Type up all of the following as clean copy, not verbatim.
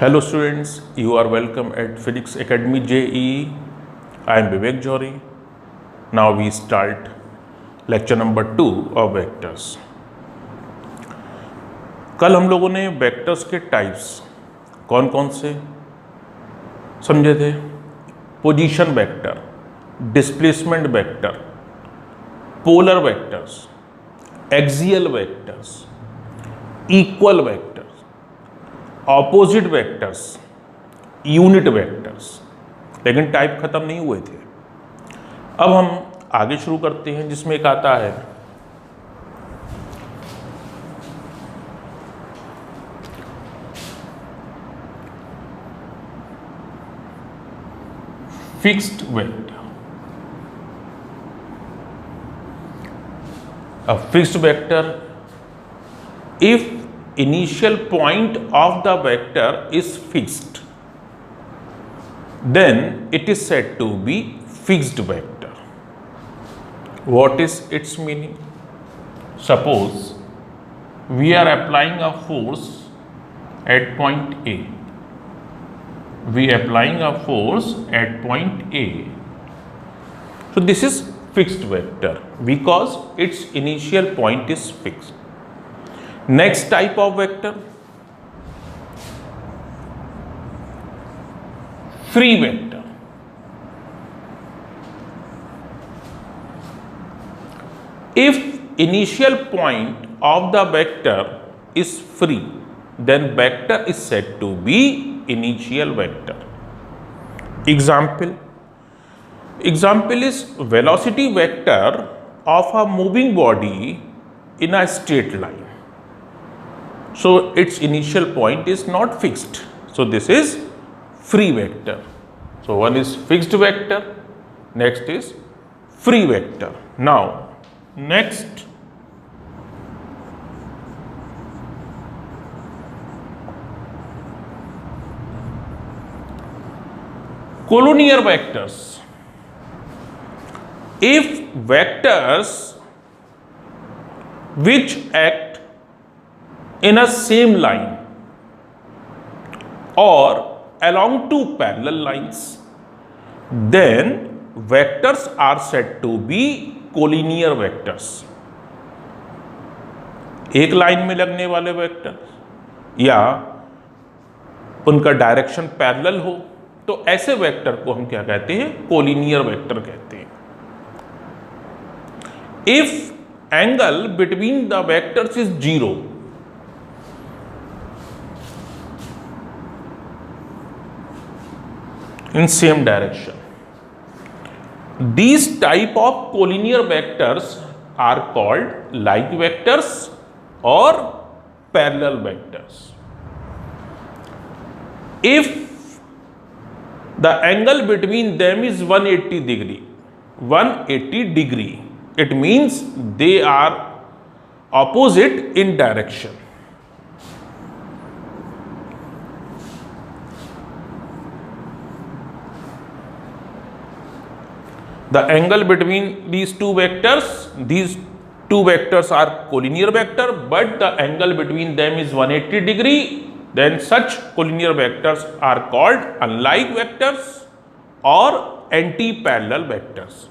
Hello students, you are welcome at Physics Academy JEE. I am Vivek Johri. Now we start lecture number 2 of vectors. कल हम लोगों ने vectors के types कौन कौन से समझे थे? Position vector, displacement vector, polar vectors, axial vectors, equal vectors, opposite vectors, unit vectors, लेकिन टाइप खत्म नहीं हुए थे। अब हम आगे शुरू करते हैं जिसमें एक आता है fixed vector. A fixed vector, if initial point of the vector is fixed, then it is said to be fixed vector. What is its meaning? Suppose we are applying a force at point A. We are applying a force at point A. So this is fixed vector because its initial point is fixed. Next type of vector, free vector. If initial point of the vector is free, then vector is said to be initial vector. Example is velocity vector of a moving body in a straight line. So its initial point is not fixed. So this is free vector. So one is fixed vector, next is free vector. Now next collinear vectors. If vectors which act in a same line or along two parallel lines, then vectors are said to be collinear vectors. एक line में लगने वाले vector या उनका direction parallel हो तो ऐसे vector को हम क्या कहते हैं? कोलिनियर वेक्टर कहते हैं। If angle between the vectors is 0, in same direction, these type of collinear vectors are called like vectors or parallel vectors. If the angle between them is 180 degree, it means they are opposite in direction. The angle between these two vectors are collinear vector, but the angle between them is 180 degree, then such collinear vectors are called unlike vectors or anti-parallel vectors.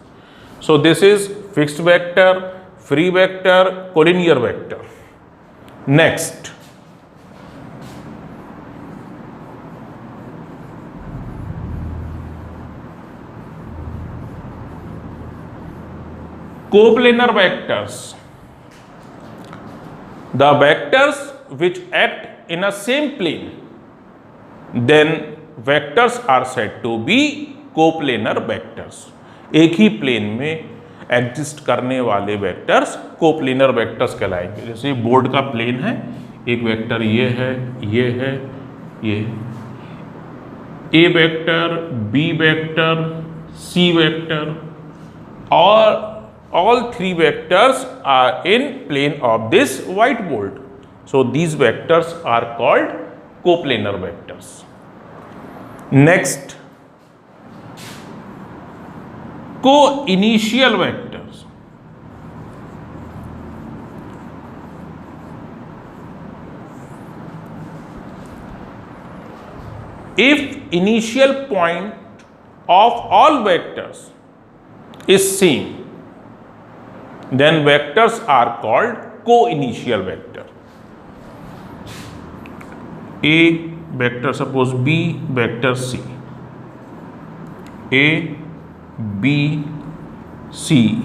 So this is fixed vector, free vector, collinear vector. Next, coplanar vectors. The vectors which act in a same plane, then vectors are said to be coplanar vectors. एक ही plane में exist करने वाले vectors coplanar vectors कहलाएंगे। जैसे board का plane है, एक vector ये है, ये है, ये ए vector, B vector, C vector, और all three vectors are in plane of this whiteboard. So these vectors are called coplanar vectors. Next, co-initial vectors. if initial point of all vectors is same, then vectors are called co-initial vector. A vector, suppose B vector C, A B C,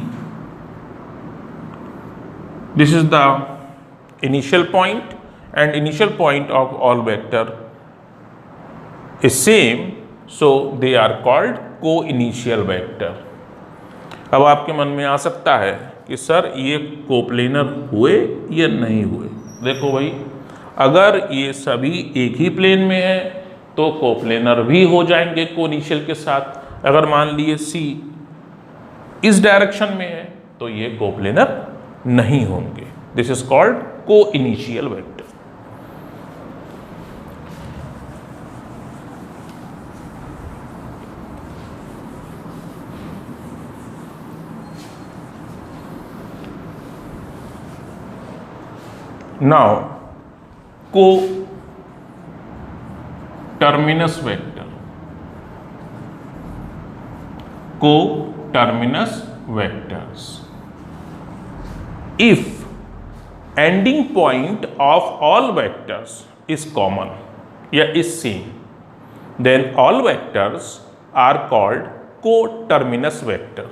this is the initial point and initial point of all vector is same, so they are called co-initial vector. अब आपके मन में आ सकता है कि sir ये coplanar हुए या नहीं हुए। देखो भाई, अगर ये सभी एक ही प्लेन में है तो कोप्लेनर भी हो जाएंगे को-इनिशियल के साथ। अगर मान लिए C इस डायरेक्शन में है तो ये कोप्लेनर नहीं होंगे। This is called co-initial vector. Now co-terminus vector, co-terminus vectors. If ending point of all vectors is common या is same, then all vectors are called co-terminus vector.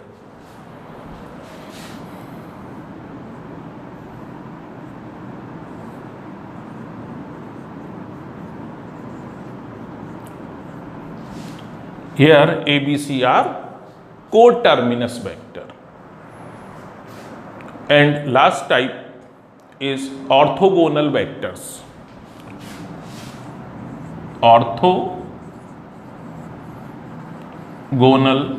Here A, B, C are co-terminus vector. And last type is orthogonal vectors. Orthogonal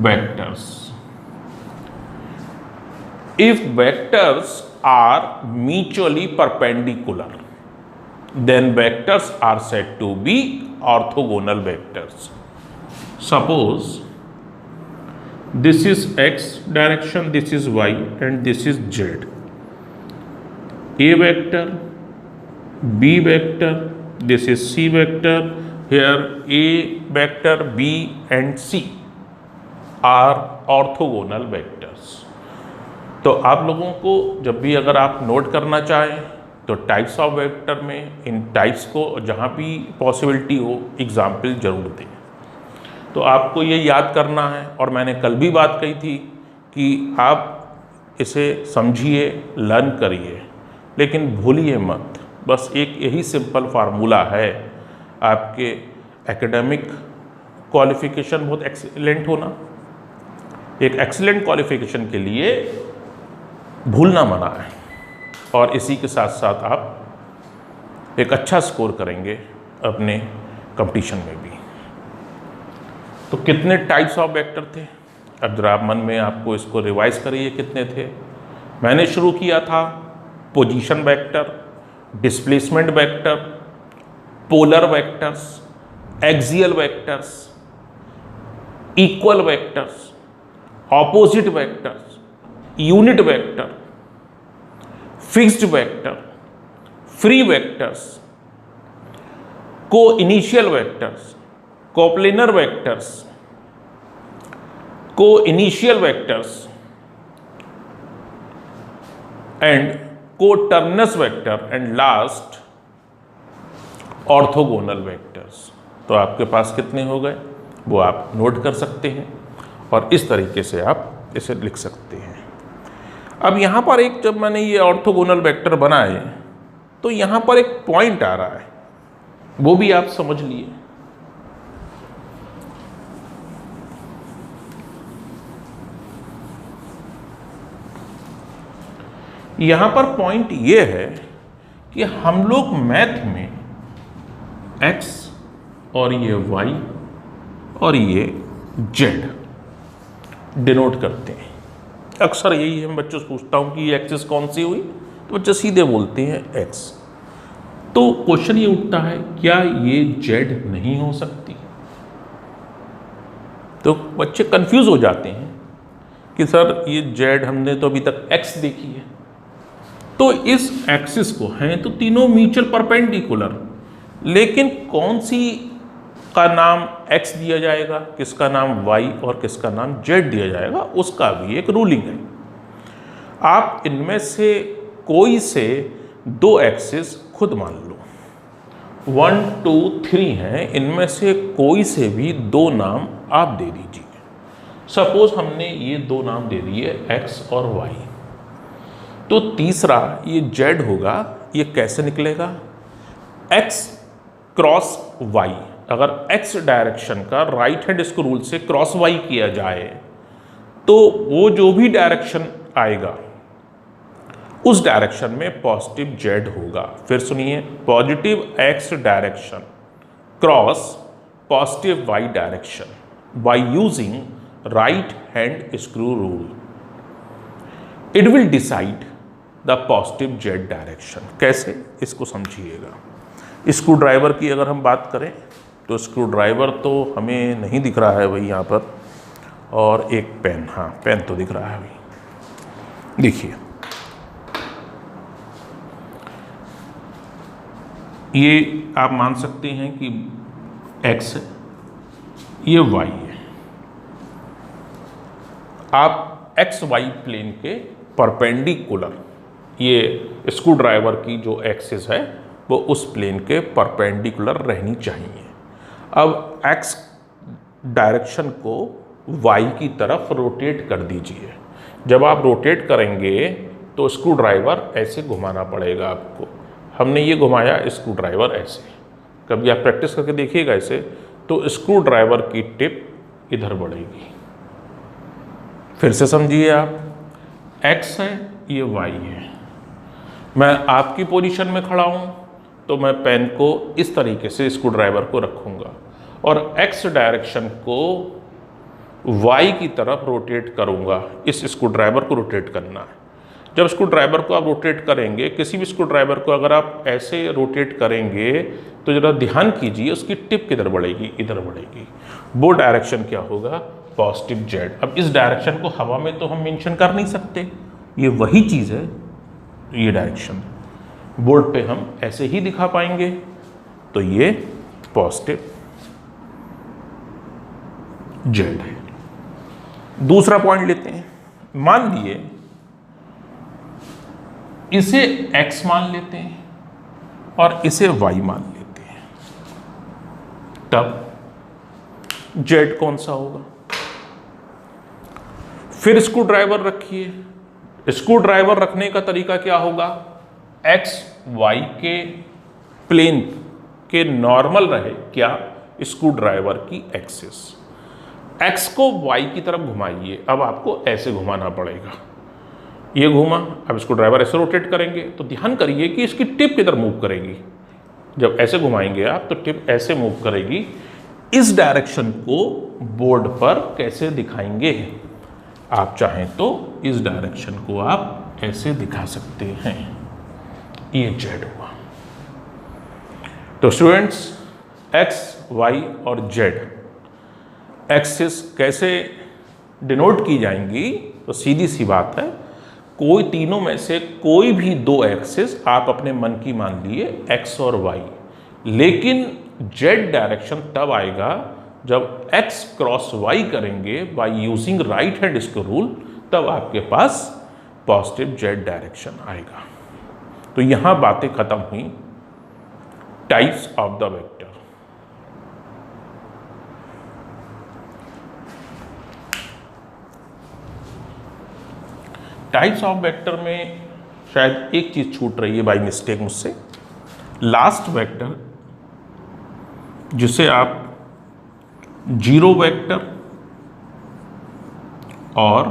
vectors. If vectors are mutually perpendicular, then vectors are said to be orthogonal vectors. Suppose this is x direction, this is y, and this is z. A vector, B vector, this is C vector. Here A vector, B and C are orthogonal vectors. तो आप लोगों को जब भी अगर आप note करना चाहें तो टाइप्स ऑफ वेक्टर में इन टाइप्स को जहाँ भी पॉसिबिलिटी हो एग्जाम्पल जरूर दें। तो आपको ये याद करना है, और मैंने कल भी बात कही थी कि आप इसे समझिए, लर्न करिए, लेकिन भूलिए मत। बस एक यही सिंपल फार्मूला है, आपके एकेडमिक क्वालिफिकेशन बहुत एक्सीलेंट होना। एक एक्सीलेंट क्वालिफिकेशन के लिए भूलना मना है, और इसी के साथ साथ आप एक अच्छा स्कोर करेंगे अपने कंपटीशन में भी। तो कितने टाइप्स ऑफ वेक्टर थे, अब जरा आप मन में आपको इसको रिवाइज करिए कितने थे। मैंने शुरू किया था position vector, displacement vector, polar vectors, axial vectors, equal vectors, opposite vectors, unit vector, fixed vector, free vectors, co-initial vectors, coplanar vectors, co-initial vectors and co-terminus vector, and last orthogonal vectors. तो आपके पास कितने हो गए वो आप note कर सकते हैं, और इस तरीके से आप इसे लिख सकते हैं। अब यहाँ पर एक, जब मैंने ये ऑर्थोगोनल वेक्टर बनाए तो यहाँ पर एक पॉइंट आ रहा है, वो भी आप समझ लिए। यहाँ पर पॉइंट ये है कि हम लोग मैथ में x और ये y और ये z डिनोट करते हैं। अक्सर यही है, बच्चों से पूछता हूँ कि ये एक्सिस कौन सी हुई, तो बच्चे सीधे बोलते हैं x। तो क्वेश्चन ये उठता है, क्या ये z नहीं हो सकती? तो बच्चे कंफ्यूज हो जाते हैं कि सर ये z हमने तो अभी तक x देखी है। तो इस एक्सिस को हैं तो तीनों म्यूचुअल परपेंडिकुलर, लेकिन कौन सी का नाम x दिया जाएगा, किसका नाम y और किसका नाम z दिया जाएगा, उसका भी एक रूलिंग है। आप इनमें से कोई से दो एक्सिस खुद मान लो, 1 2 3 हैं, इनमें से कोई से भी दो नाम आप दे दीजिए। सपोज हमने ये दो नाम दे दिए x और y, तो तीसरा ये z होगा। ये कैसे निकलेगा? x क्रॉस y, अगर x डायरेक्शन का राइट हैंड इसको रूल से क्रॉस y किया जाए तो वो जो भी डायरेक्शन आएगा उस डायरेक्शन में पॉजिटिव z होगा। फिर सुनिए, positive x direction cross positive y direction by using right hand screw rule, it will decide the positive z direction. कैसे, इसको समझिएगा। स्क्रू ड्राइवर की अगर हम बात करें तो स्क्रू ड्राइवर तो हमें नहीं दिख रहा है भाई यहाँ पर, और एक पेन, हाँ पेन तो दिख रहा है भाई। देखिए ये आप मान सकते हैं कि x है, ये y है। आप एक्स वाई प्लेन के परपेंडिकुलर, ये स्क्रू ड्राइवर की जो एक्सिस है वो उस प्लेन के परपेंडिकुलर रहनी चाहिए। अब एक्स डायरेक्शन को वाई की तरफ रोटेट कर दीजिए। जब आप रोटेट करेंगे तो स्क्रू ड्राइवर ऐसे घुमाना पड़ेगा आपको। हमने ये घुमाया स्क्रू ड्राइवर ऐसे, कभी आप प्रैक्टिस करके देखिएगा ऐसे, तो स्क्रू ड्राइवर की टिप इधर बढ़ेगी। फिर से समझिए आप, x है ये y है, मैं आपकी पोजीशन में खड़ा हूँ तो मैं पेन को इस तरीके से स्क्रू ड्राइवर को रखूँगा और x डायरेक्शन को y की तरफ रोटेट करूँगा। इस स्क्रू ड्राइवर को रोटेट करना है। जब स्क्रू ड्राइवर को आप रोटेट करेंगे, किसी भी स्क्रू ड्राइवर को अगर आप ऐसे रोटेट करेंगे तो ज़रा ध्यान कीजिए उसकी टिप किधर बढ़ेगी, इधर बढ़ेगी। वो डायरेक्शन क्या होगा? Positive z। अब इस डायरेक्शन को हवा में तो हम मेंशन कर नहीं सकते, ये वही चीज़ है, ये डायरेक्शन बोर्ड पे हम ऐसे ही दिखा पाएंगे, तो ये पॉजिटिव z है। दूसरा पॉइंट लेते हैं, मान लिए इसे x मान लेते हैं और इसे y मान लेते हैं, तब z कौन सा होगा? फिर स्क्रू ड्राइवर रखिए। स्क्रू ड्राइवर रखने का तरीका क्या होगा? x y के प्लेन के नॉर्मल रहे क्या? स्क्रू ड्राइवर की एक्सिस। x को y की तरफ घुमाइए, अब आपको ऐसे घुमाना पड़ेगा। ये घूमा, अब स्क्रू ड्राइवर ऐसे रोटेट करेंगे तो ध्यान करिए कि इसकी टिप किधर मूव करेगी। जब ऐसे घुमाएंगे आप तो टिप ऐसे मूव करेगी। इस डायरेक्शन को बोर्ड पर कैसे दिखाएंगे? आप चाहें तो इस डायरेक्शन को आप ऐसे दिखा सकते हैं, ये z हुआ। तो स्टूडेंट्स, x, y और z एक्सिस कैसे डिनोट की जाएंगी? तो सीधी सी बात है, कोई तीनों में से कोई भी दो एक्सिस आप अपने मन की मान लिए x और y, लेकिन z डायरेक्शन तब आएगा जब x क्रॉस y करेंगे by using right hand screw rule, तब आपके पास पॉजिटिव z डायरेक्शन आएगा। तो यहां बातें खत्म हुई types of the vector. Types of vector में शायद एक चीज छूट रही है बाय मिस्टेक मुझसे। लास्ट वेक्टर जिसे आप जीरो वेक्टर और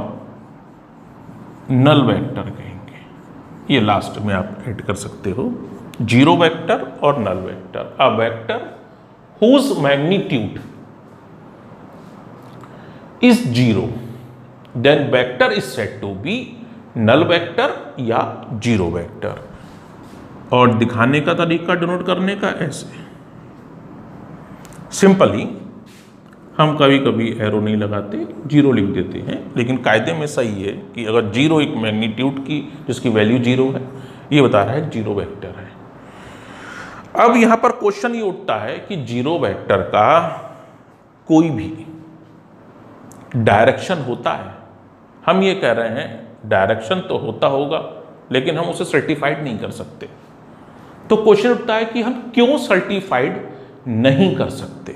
नल वेक्टर कहेंगे, ये लास्ट में आप ऐड कर सकते हो। जीरो वेक्टर और null vector. A vector whose magnitude is zero, then vector is said to be null vector या जीरो वेक्टर। और दिखाने का तरीका डिनोट करने का ऐसे सिंपली, हम कभी कभी एरो नहीं लगाते, जीरो लिख देते हैं, लेकिन कायदे में सही है कि अगर जीरो एक मैग्नीट्यूड की जिसकी वैल्यू जीरो है, ये बता रहा है जीरो वेक्टर है। अब यहां पर क्वेश्चन ये उठता है कि जीरो वेक्टर का कोई भी डायरेक्शन होता है। हम ये कह रहे हैं डायरेक्शन तो होता होगा, लेकिन हम उसे सर्टिफाइड नहीं कर सकते। तो क्वेश्चन उठता है कि हम क्यों सर्टिफाइड नहीं कर सकते।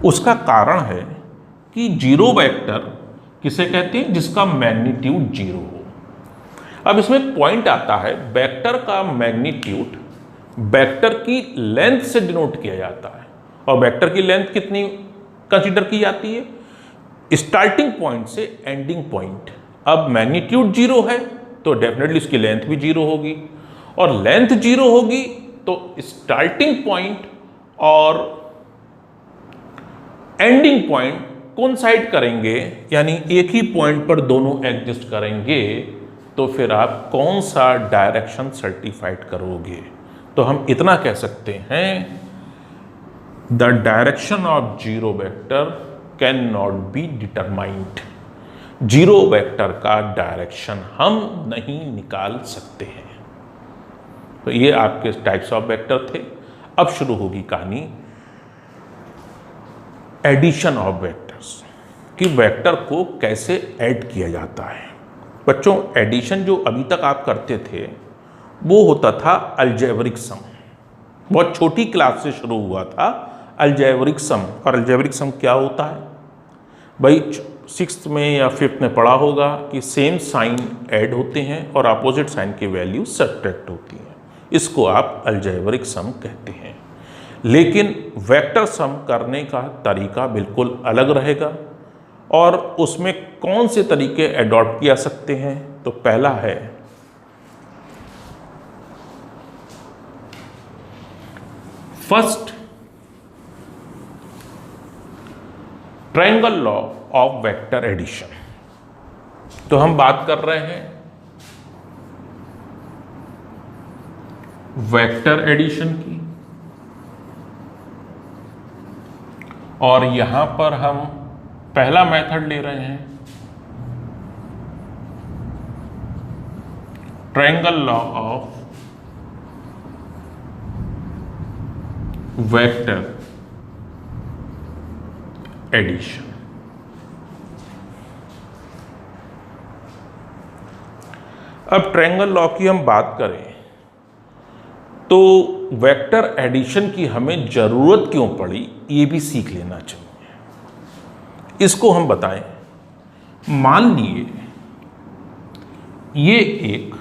उसका कारण है कि जीरो वेक्टर किसे कहते हैं, जिसका मैग्नीट्यूड जीरो हो। अब इसमें पॉइंट आता है, वेक्टर का मैग्नीट्यूड वेक्टर की लेंथ से डिनोट किया जाता है। और वेक्टर की लेंथ कितनी कंसीडर की जाती है, स्टार्टिंग पॉइंट से एंडिंग पॉइंट। अब मैग्नीट्यूड जीरो है तो डेफिनेटली इसकी लेंथ भी जीरो होगी, और लेंथ जीरो होगी तो स्टार्टिंग पॉइंट और एंडिंग पॉइंट कोइंसाइड करेंगे, यानी एक ही पॉइंट पर दोनों एग्जिस्ट करेंगे, तो फिर आप कौन सा डायरेक्शन सर्टिफाइड करोगे। तो हम इतना कह सकते हैं, the direction of zero vector can not be determined. Zero vector का डायरेक्शन हम नहीं निकाल सकते हैं। तो ये आपके टाइप्स ऑफ वेक्टर थे। अब शुरू होगी कहानी एडिशन ऑफ वेक्टर्स, कि वेक्टर को कैसे ऐड किया जाता है। बच्चों, एडिशन जो अभी तक आप करते थे वो होता था अलजेब्रिक सम। बहुत छोटी क्लास से शुरू हुआ था अलजेब्रिक सम। और अलजेब्रिक सम क्या होता है भाई, 6th में या 5th में पढ़ा होगा कि सेम साइन ऐड होते हैं और अपोजिट साइन की वैल्यू सब्ट्रैक्ट होती है। इसको आप अलजेब्रिक सम कहते हैं। लेकिन वेक्टर सम करने का तरीका बिल्कुल अलग रहेगा, और उसमें कौन से तरीके अडॉप्ट किया सकते हैं। तो पहला है first triangle law of vector addition. तो हम बात कर रहे हैं वेक्टर एडिशन की, और यहां पर हम पहला मेथड ले रहे हैं triangle law of vector addition. अब ट्रायंगल लॉ की हम बात करें तो वेक्टर एडिशन की हमें जरूरत क्यों पड़ी, ये भी सीख लेना चाहिए। इसको हम बताएं। मान लिए ये एक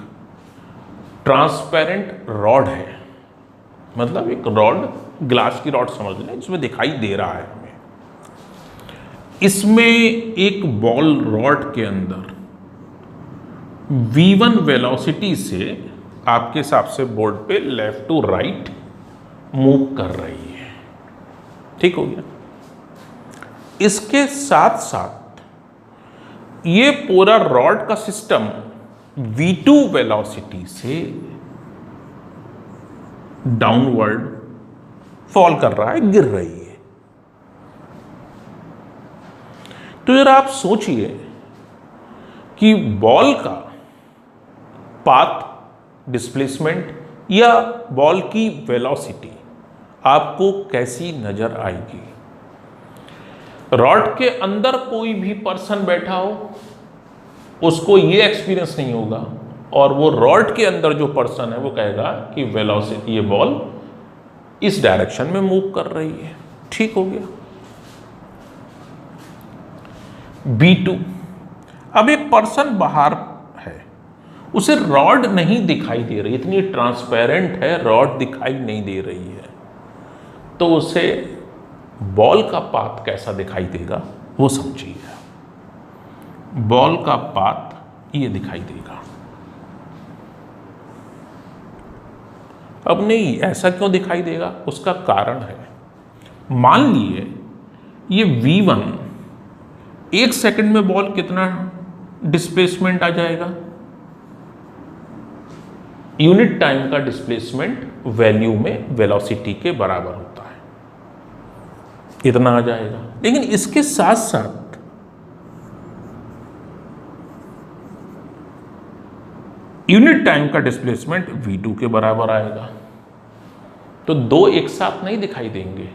ट्रांसपेरेंट रॉड है, मतलब एक रॉड, ग्लास की रॉड समझ लें, जिसमें दिखाई दे रहा है हमें। इसमें एक बॉल रॉड के अंदर v1 वेलोसिटी से आपके हिसाब से बोर्ड पे लेफ्ट टू राइट मूव कर रही है। ठीक हो गया। इसके साथ साथ ये पूरा रॉड का सिस्टम v2 वेलोसिटी से डाउनवर्ड फॉल कर रहा है, गिर रही है। तो जरा आप सोचिए कि बॉल का पाथ डिस्प्लेसमेंट या बॉल की वेलोसिटी आपको कैसी नजर आएगी। रॉड के अंदर कोई भी पर्सन बैठा हो, उसको ये एक्सपीरियंस नहीं होगा, और वो रॉड के अंदर जो पर्सन है वो कहेगा कि वेलोसिटी, ये बॉल इस डायरेक्शन में मूव कर रही है। ठीक हो गया। B2, अब एक पर्सन बाहर है, उसे रॉड नहीं दिखाई दे रही, इतनी ट्रांसपेरेंट है, रॉड दिखाई नहीं दे रही है, तो उसे बॉल का पाथ कैसा दिखाई देगा वो समझिए। बॉल का पाथ ये दिखाई देगा। अब नहीं, ऐसा क्यों दिखाई देगा, उसका कारण है। मान लिए ये v1, 1 सेकंड में बॉल कितना डिस्प्लेसमेंट आ जाएगा, यूनिट टाइम का डिस्प्लेसमेंट वैल्यू में वेलोसिटी के बराबर होता है, इतना आ जाएगा। लेकिन इसके साथ साथ यूनिट टाइम का डिस्प्लेसमेंट v2 के बराबर आएगा। तो दो एक साथ नहीं दिखाई देंगे,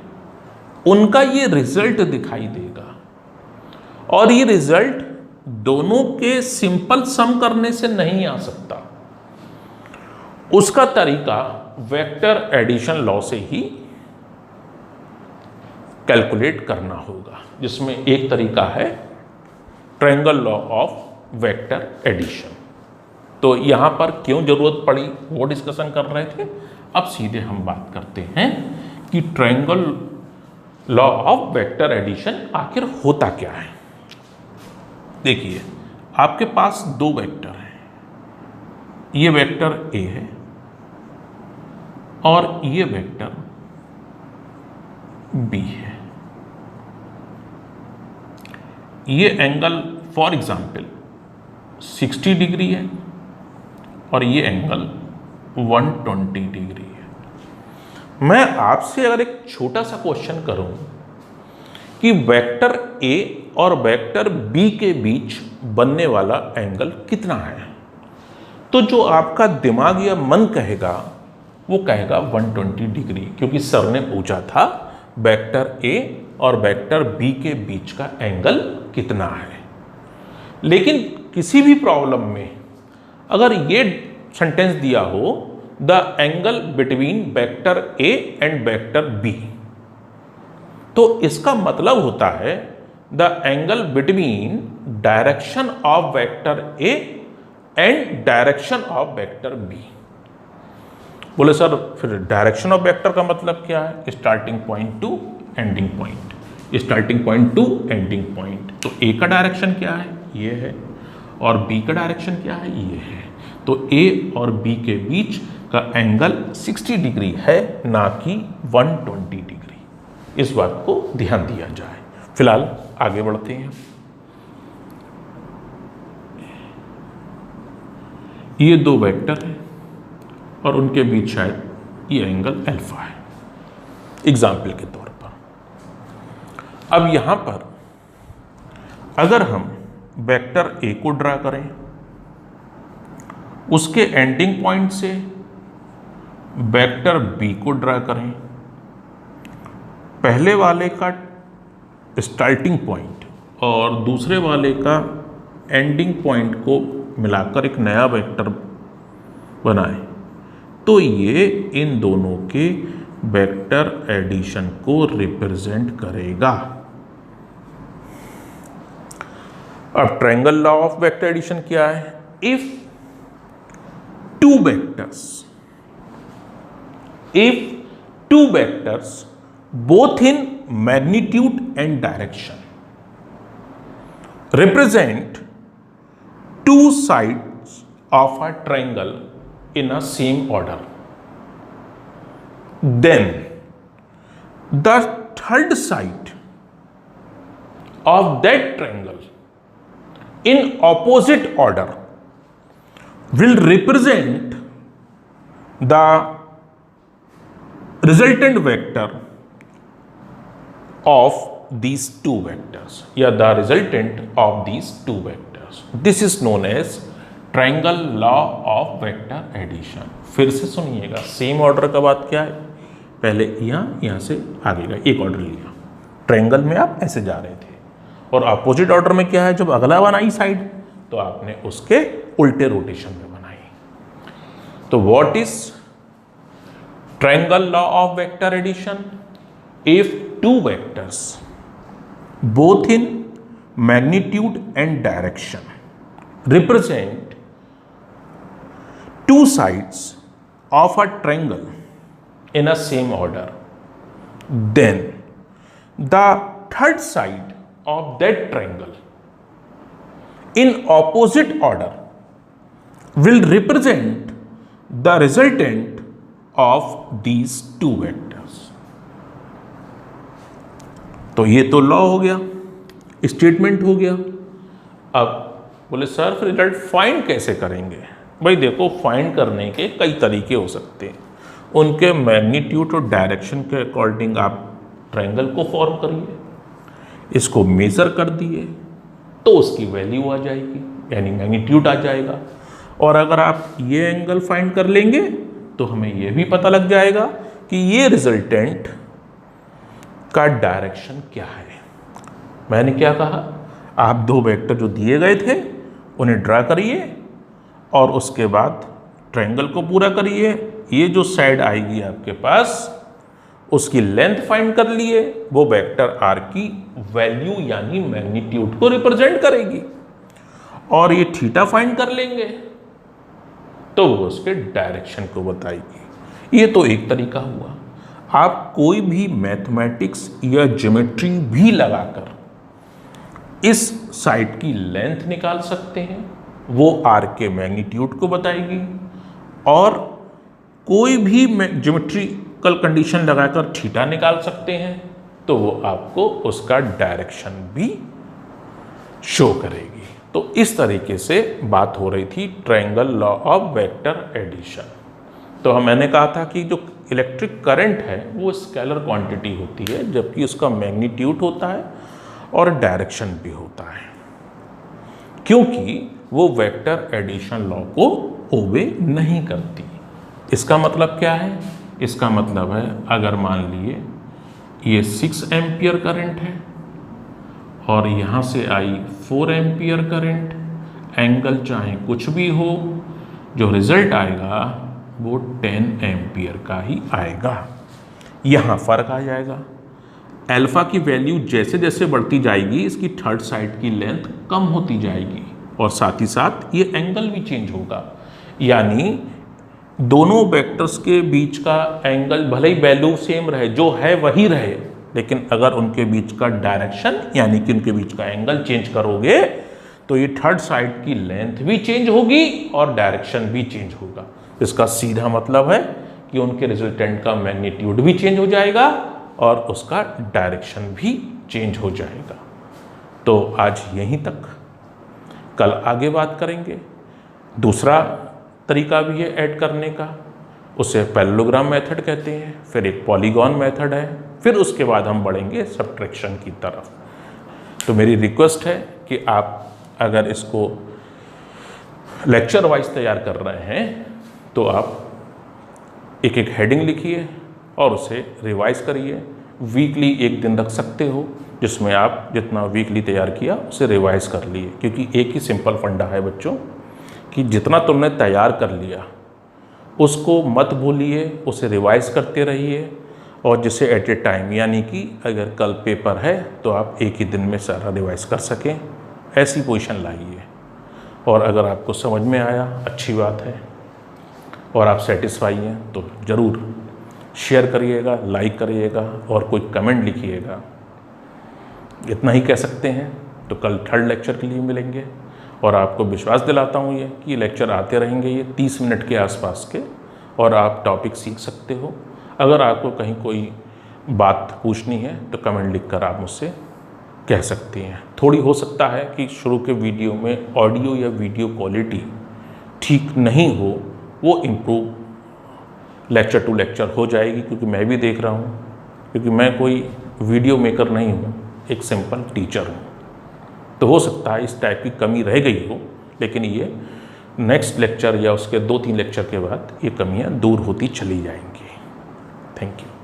उनका ये रिजल्ट दिखाई देगा। और ये रिजल्ट दोनों के सिंपल सम करने से नहीं आ सकता, उसका तरीका वेक्टर एडिशन लॉ से ही कैलकुलेट करना होगा, जिसमें एक तरीका है triangle law of vector addition. तो यहां पर क्यों जरूरत पड़ी वो डिस्कशन कर रहे थे। अब सीधे हम बात करते हैं कि triangle law of vector addition आखिर होता क्या है। देखिए, आपके पास दो वेक्टर हैं, ये वेक्टर ए है और ये वेक्टर बी है। ये एंगल फॉर एग्जाम्पल 60 डिग्री है और ये एंगल 120 डिग्री है। मैं आपसे अगर एक छोटा सा क्वेश्चन करूं कि वेक्टर ए और वेक्टर बी के बीच बनने वाला एंगल कितना है, तो जो आपका दिमाग या मन कहेगा वो कहेगा 120 डिग्री, क्योंकि सर ने पूछा था वेक्टर ए और वेक्टर बी के बीच का एंगल कितना है। लेकिन किसी भी प्रॉब्लम में अगर ये सेंटेंस दिया हो the angle between vector A and vector B, तो इसका मतलब होता है the angle between direction of vector A and direction of vector B. बोले सर फिर डायरेक्शन ऑफ वेक्टर का मतलब क्या है? Starting point to ending point, starting point to ending point. तो ए का डायरेक्शन क्या है? ये है। और बी का डायरेक्शन क्या है? ये है। तो ए और बी के बीच का एंगल 60 डिग्री है, ना कि 120 डिग्री। इस बात को ध्यान दिया जाए। फिलहाल आगे बढ़ते हैं। ये दो वेक्टर हैं और उनके बीच शायद ये एंगल अल्फा है, एग्जाम्पल के तौर पर। अब यहां पर अगर हम वेक्टर ए को ड्रा करें, उसके एंडिंग पॉइंट से वेक्टर बी को ड्रा करें, पहले वाले का स्टार्टिंग पॉइंट और दूसरे वाले का एंडिंग पॉइंट को मिलाकर एक नया वेक्टर बनाएं, तो ये इन दोनों के वेक्टर एडिशन को रिप्रेजेंट करेगा। अब triangle law of vector addition क्या है? If two vectors both in magnitude and direction represent two sides of a triangle in a same order, then the third side of that triangle in opposite order will represent the resultant vector of these two vectors, या the resultant of these two vectors. This is known as triangle law of vector addition. फिर से सुनिएगा, same order का बात क्या है? पहले यहाँ से आगे का एक ऑर्डर लिया, ट्रायंगल में आप ऐसे जा रहे थे, और अपोजिट ऑर्डर में क्या है? जब अगला बनाई साइड तो आपने उसके उल्टे रोटेशन में बनाई। तो what is triangle law of vector addition? If two vectors both in magnitude and direction represent two sides of a triangle in a same order, then the third side of that triangle in opposite order will represent the resultant of these two vectors. तो ये तो law हो गया, statement हो गया। अब बोले sir फिर रिजल्ट फाइंड कैसे करेंगे? भाई देखो, फाइंड करने के कई तरीके हो सकते हैं। उनके मैग्नीट्यूड और डायरेक्शन के अकॉर्डिंग आप ट्रायंगल को फॉर्म करिए, इसको मेजर कर दिए तो उसकी वैल्यू आ जाएगी, यानी मैग्नीट्यूड आ जाएगा। और अगर आप ये एंगल फाइंड कर लेंगे तो हमें ये भी पता लग जाएगा कि ये रिजल्टेंट का डायरेक्शन क्या है। मैंने क्या कहा, आप दो वेक्टर जो दिए गए थे उन्हें ड्रा करिए और उसके बाद ट्रायंगल को पूरा करिए। ये जो साइड आएगी आपके पास उसकी लेंथ फाइंड कर लिए, वो वेक्टर आर की वैल्यू यानी मैग्नीट्यूड को रिप्रेजेंट करेगी, और ये थीटा फाइंड कर लेंगे तो वो उसके डायरेक्शन को बताएगी। ये तो एक तरीका हुआ। आप कोई भी मैथमेटिक्स या ज्योमेट्री भी लगाकर इस साइड की लेंथ निकाल सकते हैं, वो आर के मैग्नीट्यूड को बताएगी, और कोई भी ज्योमेट्रिकल कंडीशन लगाकर थीटा निकाल सकते हैं तो वो आपको उसका डायरेक्शन भी शो करेगी। तो इस तरीके से बात हो रही थी triangle law of vector addition. तो मैंने कहा था कि जो इलेक्ट्रिक करंट है वो स्केलर क्वांटिटी होती है, जबकि उसका मैग्नीट्यूड होता है और डायरेक्शन भी होता है, क्योंकि वो वेक्टर एडिशन लॉ को ओबे नहीं करती। इसका मतलब क्या है? इसका मतलब है अगर मान लिए ये 6 एम्पियर करंट है और यहाँ से आई 4 एम्पियर करंट, एंगल चाहे कुछ भी हो, जो रिजल्ट आएगा वो 10 एम्पियर का ही आएगा। यहाँ फर्क आ जाएगा। अल्फा की वैल्यू जैसे जैसे बढ़ती जाएगी इसकी थर्ड साइड की लेंथ कम होती जाएगी, और साथ ही साथ ये एंगल भी चेंज होगा। यानी दोनों वेक्टर्स के बीच का एंगल भले ही वैल्यू सेम रहे, जो है वही रहे, लेकिन अगर उनके बीच का डायरेक्शन यानी कि उनके बीच का एंगल चेंज करोगे तो ये थर्ड साइड की लेंथ भी चेंज होगी और डायरेक्शन भी चेंज होगा। इसका सीधा मतलब है कि उनके रिजल्टेंट का मैग्नीट्यूड भी चेंज हो जाएगा और उसका डायरेक्शन भी चेंज हो जाएगा। तो आज यहीं तक, कल आगे बात करेंगे। दूसरा तरीका भी है ऐड करने का, उसे पैरेललोग्राम मेथड कहते हैं, फिर एक पॉलीगॉन मेथड है, फिर उसके बाद हम बढ़ेंगे सब्ट्रैक्शन की तरफ। तो मेरी रिक्वेस्ट है कि आप अगर इसको लेक्चर वाइज तैयार कर रहे हैं तो आप एक एक हेडिंग लिखिए और उसे रिवाइज करिए। वीकली एक दिन रख सकते हो जिसमें आप जितना वीकली तैयार किया उसे रिवाइज कर लिए, क्योंकि एक ही सिंपल फंडा है बच्चों कि जितना तुमने तैयार कर लिया उसको मत भूलिए, उसे रिवाइज करते रहिए, और जिसे एट ए टाइम यानी कि अगर कल पेपर है तो आप एक ही दिन में सारा रिवाइज कर सकें, ऐसी पोजीशन लाइए। और अगर आपको समझ में आया अच्छी बात है और आप सेटिस्फाई हैं तो ज़रूर शेयर करिएगा, लाइक करिएगा और कोई कमेंट लिखिएगा। इतना ही कह सकते हैं। तो कल थर्ड लेक्चर के लिए मिलेंगे, और आपको विश्वास दिलाता हूँ ये कि लेक्चर आते रहेंगे ये 30 मिनट के आसपास के, और आप टॉपिक सीख सकते हो। अगर आपको कहीं कोई बात पूछनी है तो कमेंट लिखकर आप मुझसे कह सकते हैं। थोड़ी हो सकता है कि शुरू के वीडियो में ऑडियो या वीडियो क्वालिटी ठीक नहीं हो, वो इम्प्रूव लेक्चर टू लेक्चर हो जाएगी, क्योंकि मैं भी देख रहा हूँ, क्योंकि मैं कोई वीडियो मेकर नहीं हूँ, एक सिंपल टीचर हूँ। तो हो सकता है इस टाइप की कमी रह गई हो, लेकिन ये नेक्स्ट लेक्चर या उसके 2-3 लेक्चर के बाद ये कमियाँ दूर होती चली जाएंगी। Thank you.